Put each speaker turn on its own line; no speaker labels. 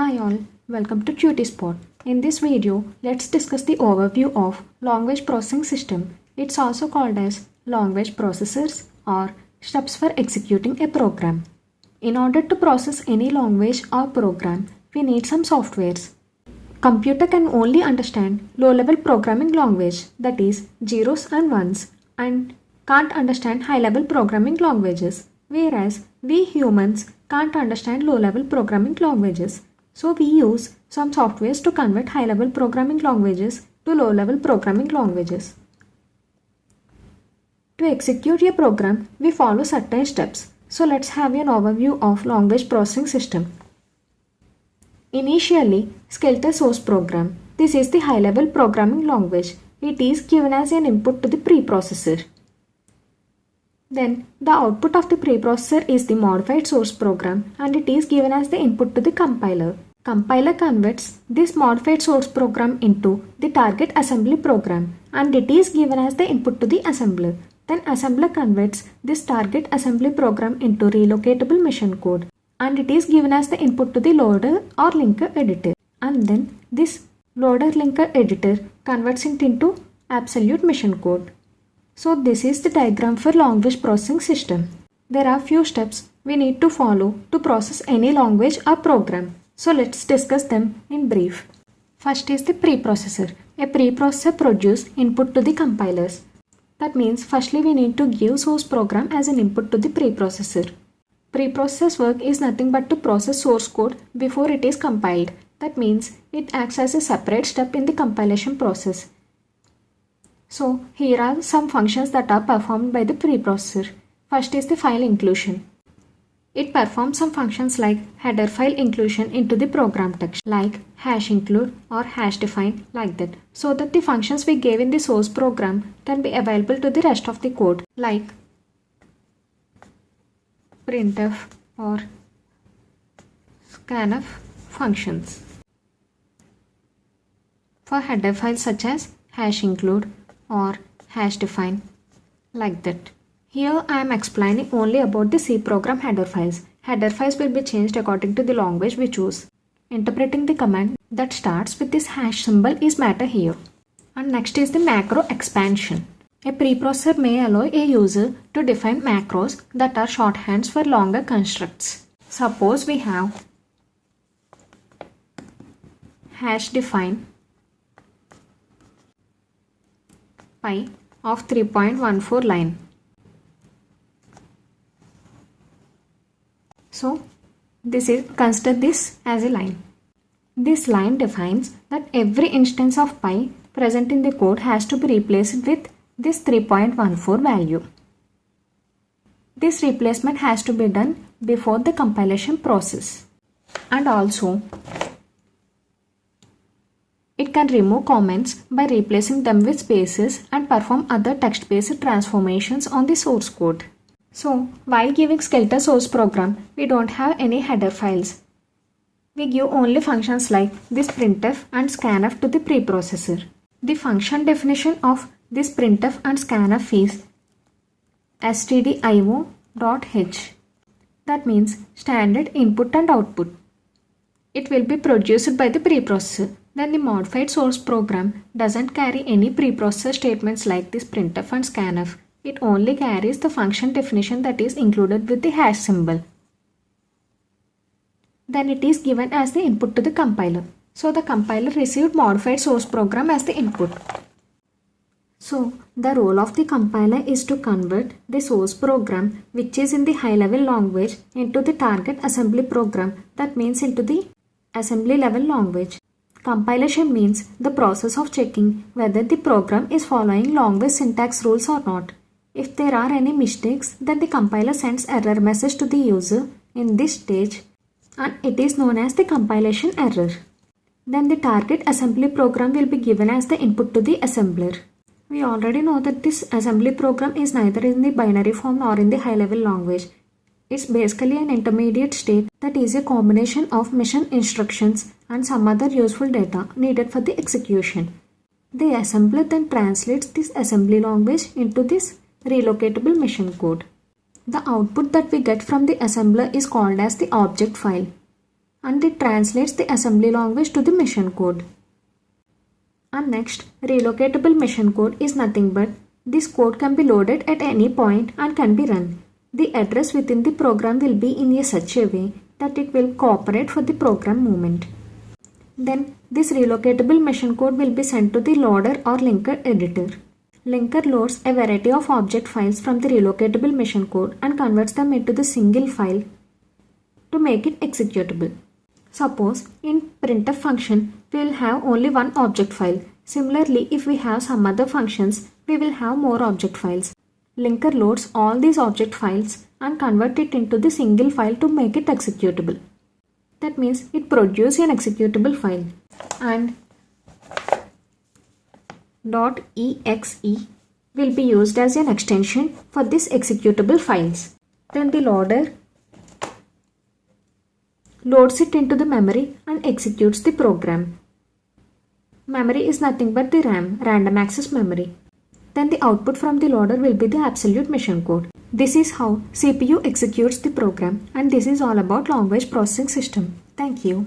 Hi all, welcome to QtSpot. In this video, let's discuss the overview of language processing system. It's also called as language processors or steps for executing a program. In order to process any language or program, we need some softwares. Computer can only understand low-level programming language, that is zeros and ones, and can't understand high-level programming languages, whereas we humans can't understand low-level programming languages. So we use some softwares to convert high-level programming languages to low-level programming languages. To execute a program, we follow certain steps. So let's have an overview of language processing system. Initially, skeletal source program. This is the high-level programming language. It is given as an input to the preprocessor. Then the output of the preprocessor is the modified source program and it is given as the input to the compiler. Compiler converts this modified source program into the target assembly program and it is given as the input to the assembler. Then assembler converts this target assembly program into relocatable machine code and it is given as the input to the loader or linker editor. And then this loader linker editor converts it into absolute machine code. So this is the diagram for language processing system. There are few steps we need to follow to process any language or program. So let's discuss them in brief. First is the preprocessor. A preprocessor produces input to the compilers. That means firstly we need to give source program as an input to the preprocessor. Preprocessor's work is nothing but to process source code before it is compiled. That means it acts as a separate step in the compilation process. So here are some functions that are performed by the preprocessor. First is the file inclusion. It performs some functions like header file inclusion into the program text like hash include or hash define like that, so that the functions we gave in the source program can be available to the rest of the code like printf or scanf functions. For header files such as hash include or hash define like that. Here I am explaining only about the C program header files. Header files will be changed according to the language we choose. Interpreting the command that starts with this hash symbol is matter here. And next is the macro expansion. A preprocessor may allow a user to define macros that are shorthands for longer constructs. Suppose we have hash define pi of 3.14 line. So consider this as a line. This line defines that every instance of pi present in the code has to be replaced with this 3.14 value. This replacement has to be done before the compilation process. And also, it can remove comments by replacing them with spaces and perform other text-based transformations on the source code. So, while giving skeletal source program, we don't have any header files. We give only functions like this printf and scanf to the preprocessor. The function definition of this printf and scanf is stdio.h. That means standard input and output. It will be produced by the preprocessor. Then the modified source program doesn't carry any preprocessor statements like this printf and scanf. It only carries the function definition that is included with the hash symbol. Then it is given as the input to the compiler. So the compiler received modified source program as the input. So the role of the compiler is to convert the source program which is in the high level language into the target assembly program, that means into the assembly level language. Compilation means the process of checking whether the program is following language syntax rules or not. If there are any mistakes, then the compiler sends error message to the user in this stage and it is known as the compilation error. Then the target assembly program will be given as the input to the assembler. We already know that this assembly program is neither in the binary form nor in the high level language. It's basically an intermediate state that is a combination of mission instructions and some other useful data needed for the execution. The assembler then translates this assembly language into this relocatable machine code. The output that we get from the assembler is called as the object file. and it translates the assembly language to the machine code. And next, relocatable machine code is nothing but this code can be loaded at any point and can be run. The address within the program will be in such a way that it will cooperate for the program movement. Then this relocatable machine code will be sent to the loader or linker editor. Linker loads a variety of object files from the relocatable machine code and converts them into the single file to make it executable. Suppose in printf function we will have only one object file. Similarly, if we have some other functions, we will have more object files. Linker loads all these object files and convert it into the single file to make it executable. That means it produces an executable file. And .exe will be used as an extension for this executable files. Then the loader loads it into the memory and executes the program. Memory is nothing but the RAM, random access memory. Then the output from the loader will be the absolute machine code. This is how CPU executes the program, and this is all about long range processing system. Thank you.